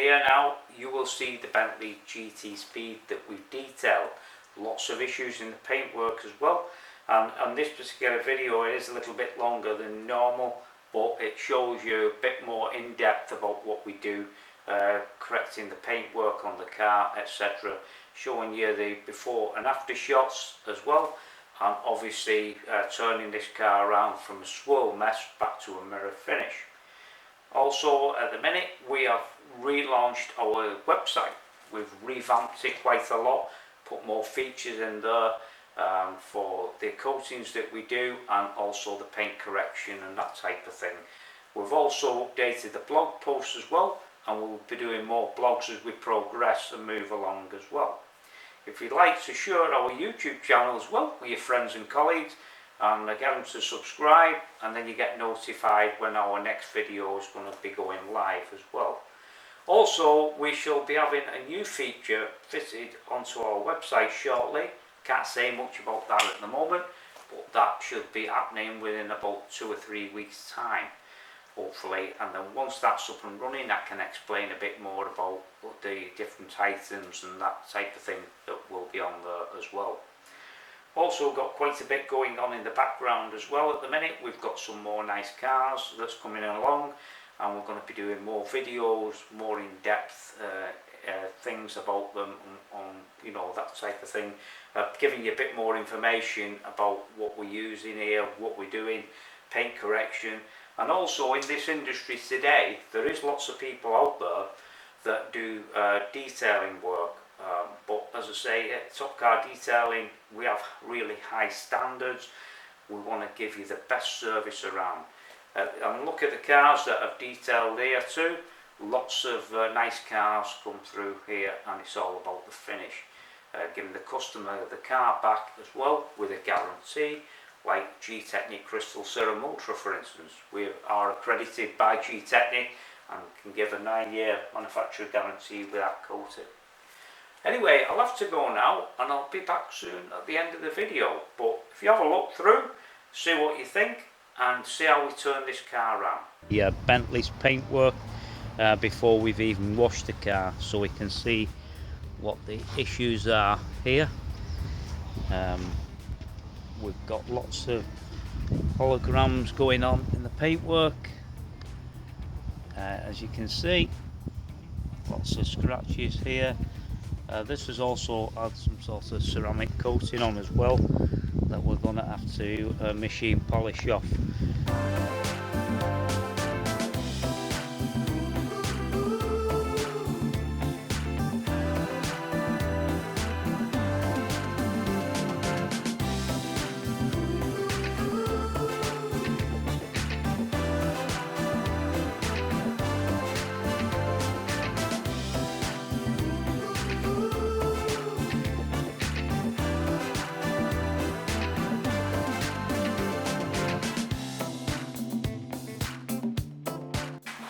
here now you will see the Bentley GT Speed that we've detailed. Lots of issues in the paintwork as well, and this particular video is a little bit longer than normal, but it shows you a bit more in depth about what we do, correcting the paintwork on the car, etc., showing you the before and after shots as well, and obviously turning this car around from a swirl mess back to a mirror finish. Also at the minute we have relaunched our website. We've revamped it quite a lot, put more features in there for the coatings that we do, and also the paint correction and that type of thing. We've also updated the blog posts as well, and we'll be doing more blogs as we progress and move along as well. If you'd like to share our YouTube channel as well with your friends and colleagues, and get them to subscribe, and then you get notified when our next video is going to be going live as well. Also, we shall be having a new feature fitted onto our website shortly. Can't say much about that at the moment, but that should be happening within about 2 or 3 weeks time, hopefully. And then once that's up and running, I can explain a bit more about the different items and that type of thing that will be on there as well. Also got quite a bit going on in the background as well at the minute. We've got some more nice cars that's coming along, and we're going to be doing more videos, more in-depth things about them, on you know, that type of thing, giving you a bit more information about what we're using here, what we're doing, paint correction. And also in this industry today, there is lots of people out there that do detailing work, but as I say, at Top Car Detailing we have really high standards. We want to give you the best service around. And look at the cars that I've detailed here too. Lots of nice cars come through here, and it's all about the finish. Giving the customer the car back as well with a guarantee, like G-Technic Crystal Serum Ultra for instance. We are accredited by G-Technic and can give a 9-year manufacturer guarantee with that coating. Anyway, I'll have to go now, and I'll be back soon at the end of the video. But if you have a look through, see what you think, and see how we turn this car around. Yeah, Bentley's paintwork before we've even washed the car, so we can see what the issues are here. We've got lots of holograms going on in the paintwork, as you can see. Lots of scratches here. This has also had some sort of ceramic coating on as well that we're going to have to machine polish off.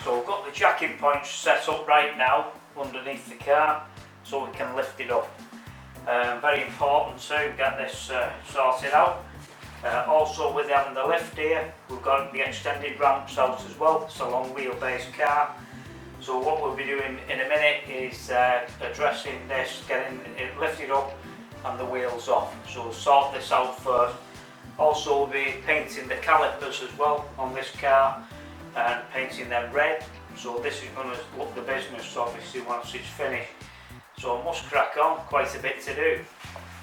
So we've got the jacking points set up right now underneath the car, so we can lift it up. Very important to get this sorted out. Also, with having the lift here, we've got the extended ramps out as well. It's a long wheelbase car. So what we'll be doing in a minute is addressing this, getting it lifted up and the wheels off. So we'll sort this out first. Also we'll be painting the calipers as well on this car, and painting them red. So this is going to look the business obviously once it's finished. So I must crack on, quite a bit to do.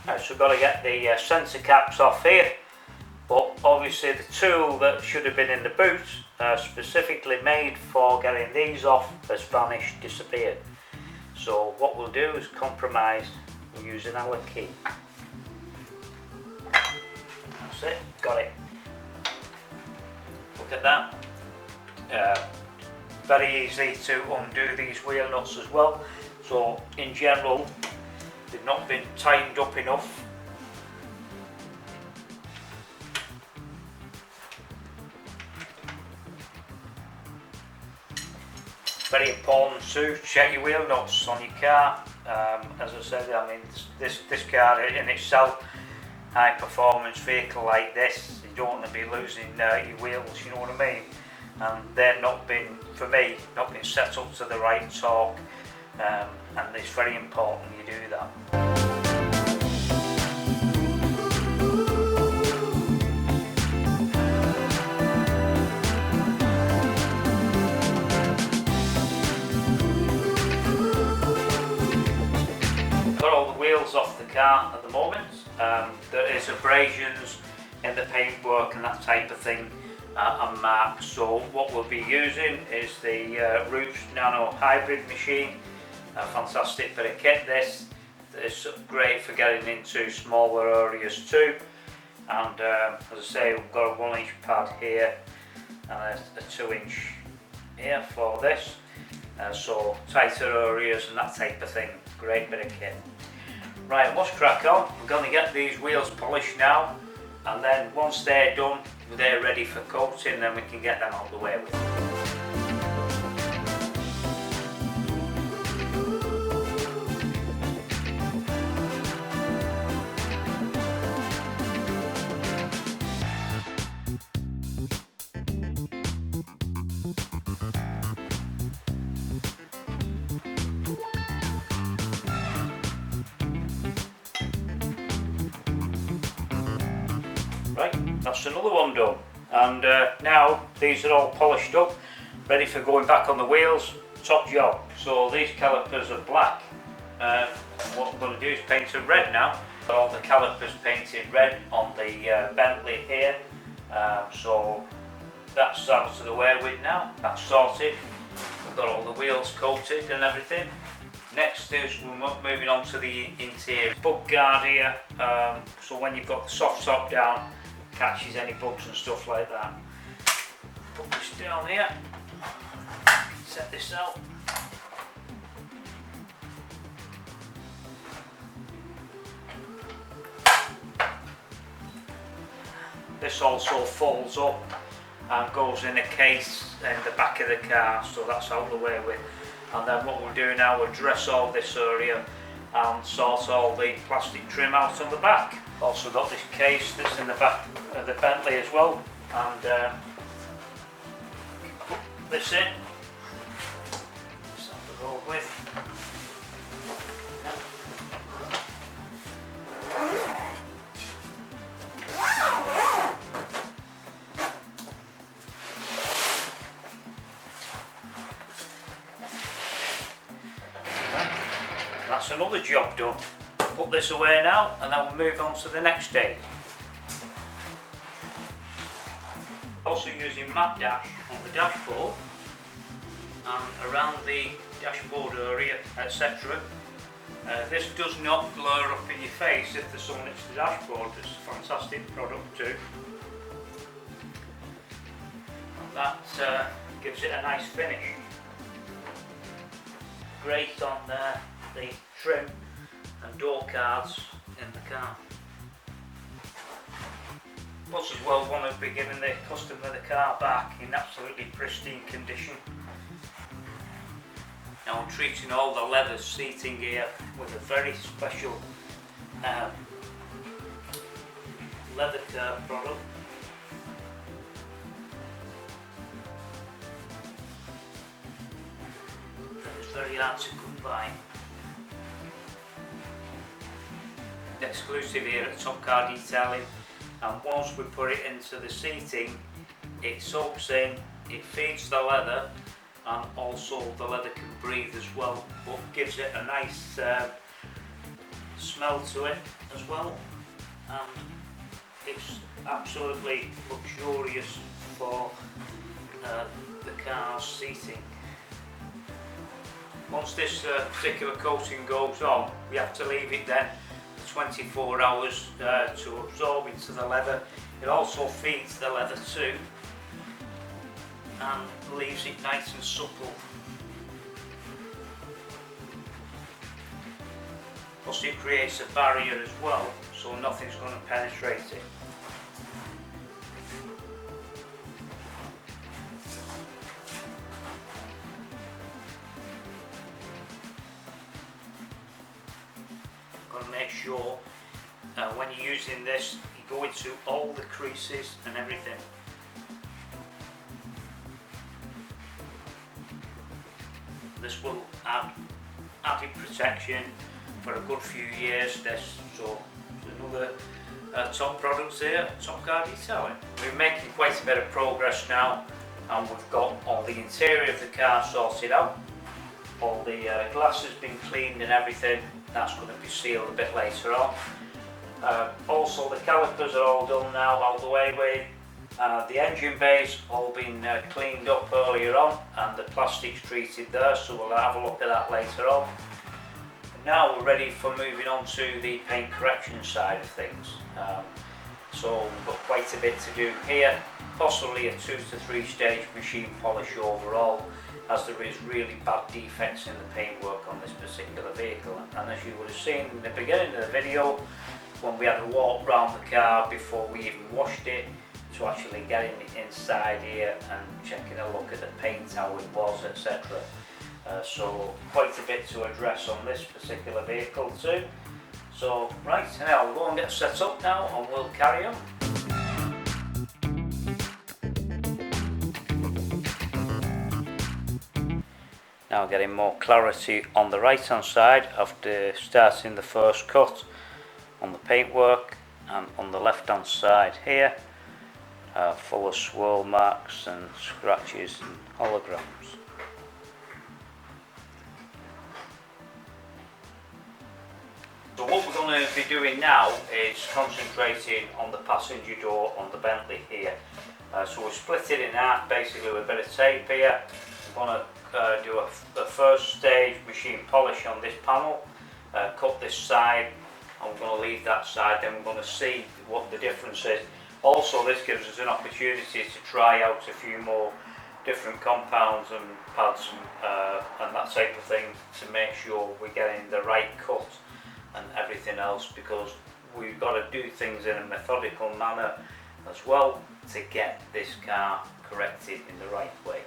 Right, so we've got to get the sensor caps off here, but obviously the tool that should have been in the boot, specifically made for getting these off, has vanished, disappeared. So what we'll do is compromise, we'll use an Allen key. That's it, got it. Look at that. Very easy to undo these wheel nuts as well. So in general, they've not been tightened up enough. Very important to check your wheel nuts on your car. As I said, I mean, this car in itself, high performance vehicle like this, you don't want to be losing your wheels, you know what I mean? And they're not been, for me, not been set up to the right torque and it's very important you do that. Got all the wheels off the car at the moment. There is abrasions in the paintwork and that type of thing, and marks. So what we'll be using is the Roots Nano Hybrid machine. A fantastic bit of kit this. It's great for getting into smaller areas too. And as I say, we've got a 1-inch pad here and a 2-inch here for this. So tighter areas and that type of thing. Great bit of kit. Right, let's crack on. We're going to get these wheels polished now, and then once they're done, they're ready for coating, then we can get them out the way with. Right, that's another one done, and now these are all polished up, ready for going back on the wheels. Top job. So these calipers are black. What we're going to do is paint them red now. Got all the calipers painted red on the Bentley here, so that's out of the way with now. That's sorted. We've got all the wheels coated and everything. Next is we're moving on to the interior. Bug guard here, so when you've got the soft top down, catches any bugs and stuff like that. Put this down here, set this out. This also folds up and goes in a case in the back of the car, so that's out of the way with. And then what we'll do now, we'll dress all this area and sort all the plastic trim out on the back. Also got this case that's in the back of the Bentley as well, and put this in. Just have to go with. That's another job done. Put this away now, and then we'll move on to the next stage. Also using matte dash on the dashboard and around the dashboard area, etc. This does not glare up in your face if the sun hits the dashboard. It's a fantastic product too. And that gives it a nice finish. Great on the trim and door cards in the car. Plus as well, want to be giving the customer the car back in absolutely pristine condition. Now I'm treating all the leather seating here with a very special leather curve product. It's very hard to come by. Exclusive here at Top Car Detailing, and once we put it into the seating, it soaks in, it feeds the leather, and also the leather can breathe as well, but gives it a nice smell to it as well, and it's absolutely luxurious for the car's seating. Once this particular coating goes on, we have to leave it then 24 hours to absorb into the leather. It also feeds the leather too and leaves it nice and supple. Also it creates a barrier as well, so nothing's going to penetrate it. Got to make sure when you're using this, you go into all the creases and everything. This will add added protection for a good few years. So another top products here, Top Car Detailing. We're making quite a bit of progress now, and we've got all the interior of the car sorted out. All the glass has been cleaned and everything. That's going to be sealed a bit later on. Also the calipers are all done now, out the way with. The engine bay's all been cleaned up earlier on, and the plastic's treated there, so we'll have a look at that later on. Now we're ready for moving on to the paint correction side of things. So we've got quite a bit to do here, possibly a 2 to 3 stage machine polish overall, as there is really bad defects in the paintwork on this particular vehicle. And as you would have seen in the beginning of the video, when we had to walk around the car before we even washed it, to actually getting it inside here and checking a look at the paint, how it was, etc. So quite a bit to address on this particular vehicle too. So right, now we'll go and get set up now and we'll carry on. Now getting more clarity on the right hand side after starting the first cut on the paintwork, and on the left hand side here full of swirl marks and scratches and holograms. So what we're going to be doing now is concentrating on the passenger door on the Bentley here. So we've split it in half basically with a bit of tape here. We're going to do a first stage machine polish on this panel, cut this side, and we're going to leave that side, then we're going to see what the difference is. Also, this gives us an opportunity to try out a few more different compounds and pads and that type of thing, to make sure we're getting the right cut and everything else, because we've got to do things in a methodical manner as well to get this car corrected in the right way.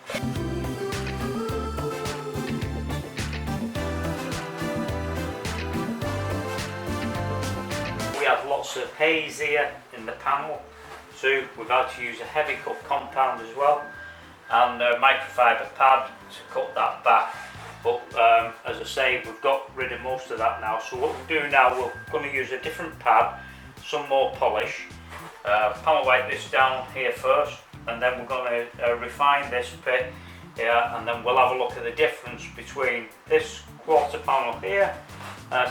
We have lots of haze here in the panel too. We've had to use a heavy cut compound as well, and a microfiber pad to cut that back. But as I say, we've got rid of most of that now. So what we'll do now, we're going to use a different pad, some more polish, panel wipe this down here first, and then we're going to refine this bit here, and then we'll have a look at the difference between this quarter panel here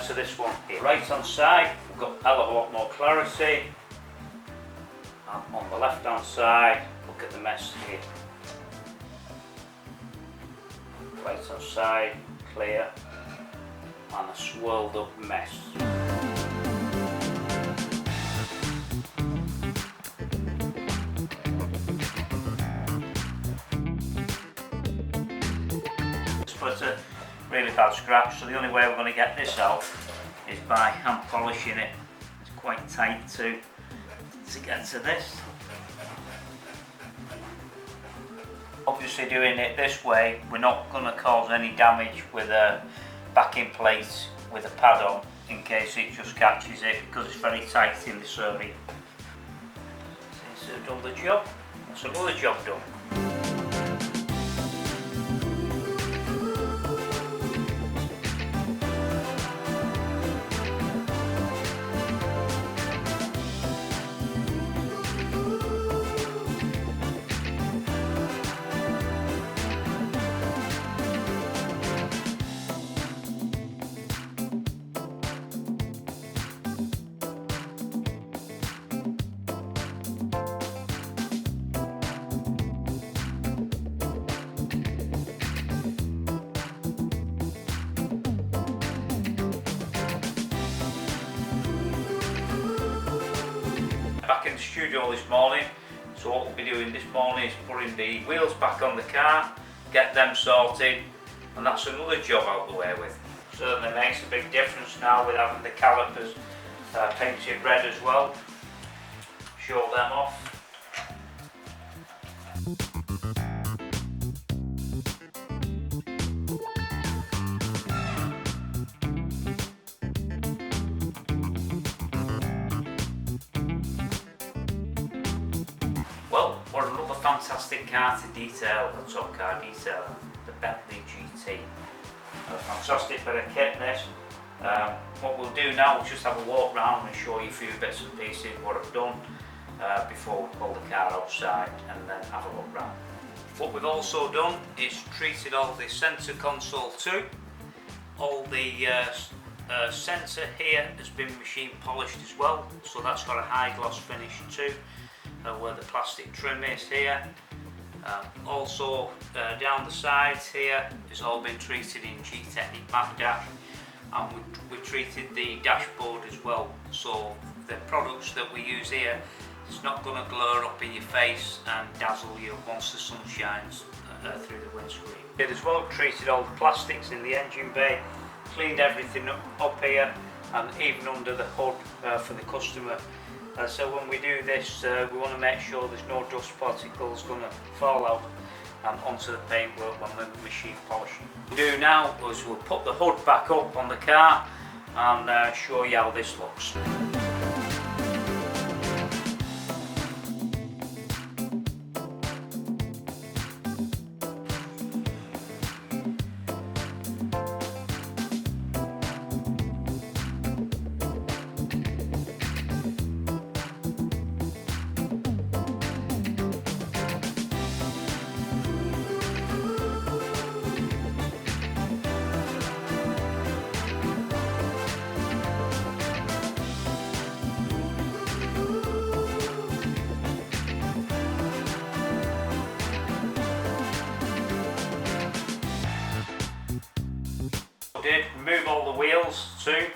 to this one here. Right hand side, we've got a hell of a lot more clarity, and on the left hand side, look at the mess here. Right hand side, clear, and a swirled up mess. It's a really bad scratch, so the only way we're going to get this out is by hand polishing it. It's quite tight to get to this. Obviously, doing it this way, we're not going to cause any damage with a backing plate with a pad on, in case it just catches it, because it's very tight in this area. Seems to have done the job. That's another job done. Back in the studio this morning, so what we'll be doing this morning is putting the wheels back on the car, get them sorted, and that's another job out the way with. Certainly makes a big difference now with having the calipers painted red as well. Show them off. Well, what another fantastic car to detail at Top Car Detailing, the Bentley GT. A fantastic bit of kit this. What we'll do now is just have a walk round and show you a few bits and pieces what I've done before we pull the car outside and then have a look round. What we've also done is treated all the centre console too. All the centre here has been machine polished as well, so that's got a high gloss finish too, where the plastic trim is here. Also down the sides here has all been treated in G-Technic matte dash, and we treated the dashboard as well, so the products that we use here, it's not going to glare up in your face and dazzle you once the sun shines through the windscreen. It as well treated all the plastics in the engine bay, cleaned everything up here and even under the hood for the customer. So when we do this, we want to make sure there's no dust particles going to fall out onto the paintwork when we're machine polishing. What we'll do now is we'll put the hood back up on the car and show you how this looks. Did remove all the wheels too.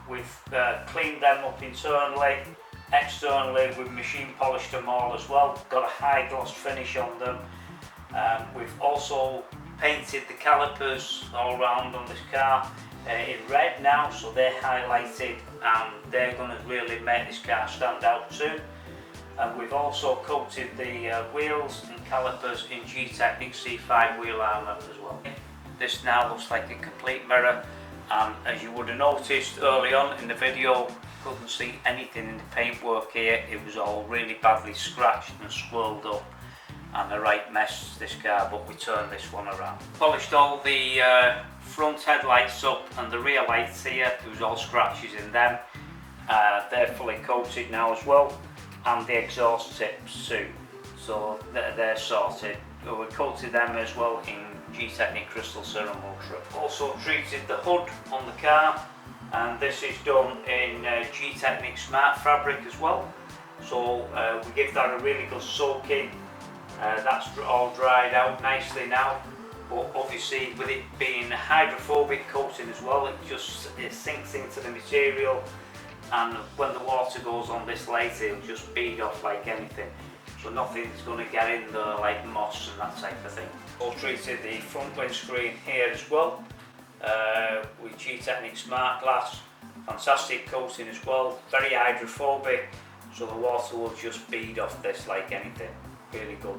We've cleaned them up internally, externally we've machine polished them all as well, got a high gloss finish on them. We've also painted the calipers all around on this car in red now, so they're highlighted and they're going to really make this car stand out too. And we've also coated the wheels and calipers in G-Technic C5 wheel armour as well. This now looks like a complete mirror, and as you would have noticed early on in the video, couldn't see anything in the paintwork here. It was all really badly scratched and swirled up and a right mess this car, but we turned this one around. Polished all the front headlights up and the rear lights here, there was all scratches in them. They're fully coated now as well, and the exhaust tips too, so they're sorted. We coated them as well in G-Technic Crystal Serum Ultra. Also treated the hood on the car, and this is done in G-Technic Smart Fabric as well. So we give that a really good soaking. That's all dried out nicely now, but obviously with it being a hydrophobic coating as well, it sinks into the material, and when the water goes on this later, it'll just bead off like anything. So nothing's going to get in there like moss and that type of thing. Also treated the front windscreen here as well with G-Technic Smart Glass. Fantastic coating as well, very hydrophobic, so the water will just bead off this like anything. Really good.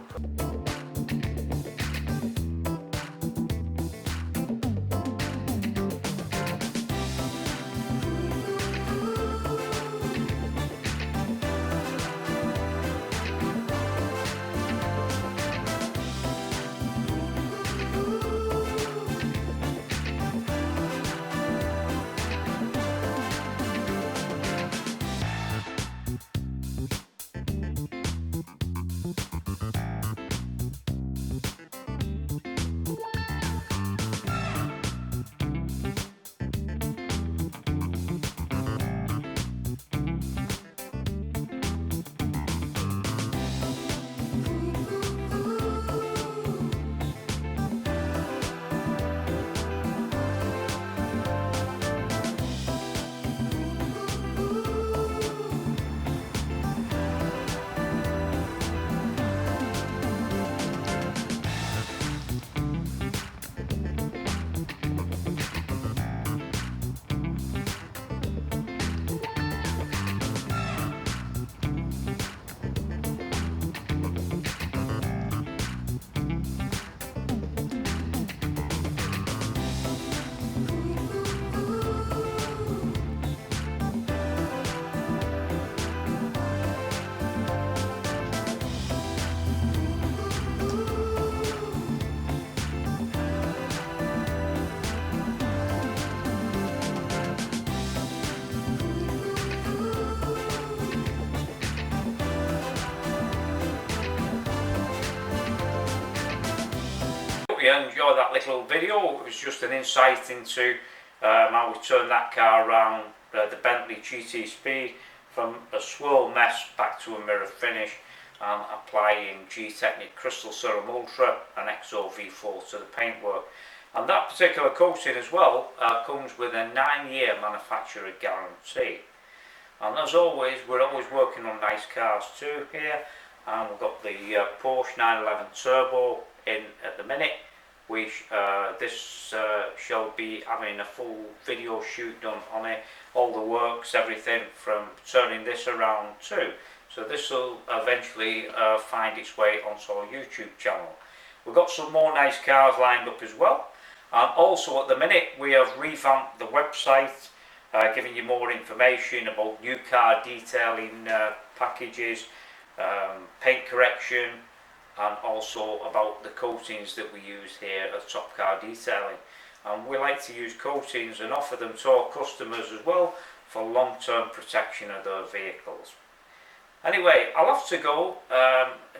you enjoyed that little video. It was just an insight into how we turned that car around, the Bentley GT Speed, from a swirl mess back to a mirror finish, and applying G-Technic Crystal Serum Ultra and XO V4 to the paintwork. And that particular coating as well comes with a 9-year manufacturer guarantee. And as always, we're always working on nice cars too here. And we've got the Porsche 911 Turbo in at the minute, which this shall be having a full video shoot done on it, all the works, everything from turning this around too. So this will eventually find its way onto our YouTube channel. We've got some more nice cars lined up as well. And also at the minute we have revamped the website, giving you more information about new car detailing packages, paint correction, and also about the coatings that we use here at Top Car Detailing. And we like to use coatings and offer them to our customers as well for long-term protection of their vehicles. Anyway, I'll have to go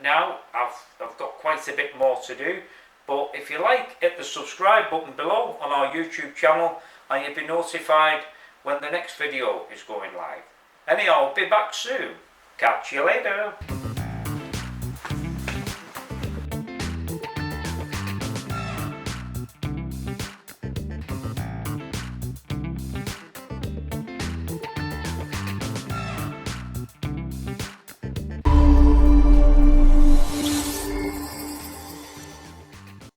now. I've got quite a bit more to do, but if you like, hit the subscribe button below on our YouTube channel and you'll be notified when the next video is going live. Anyhow, I'll be back soon. Catch you later.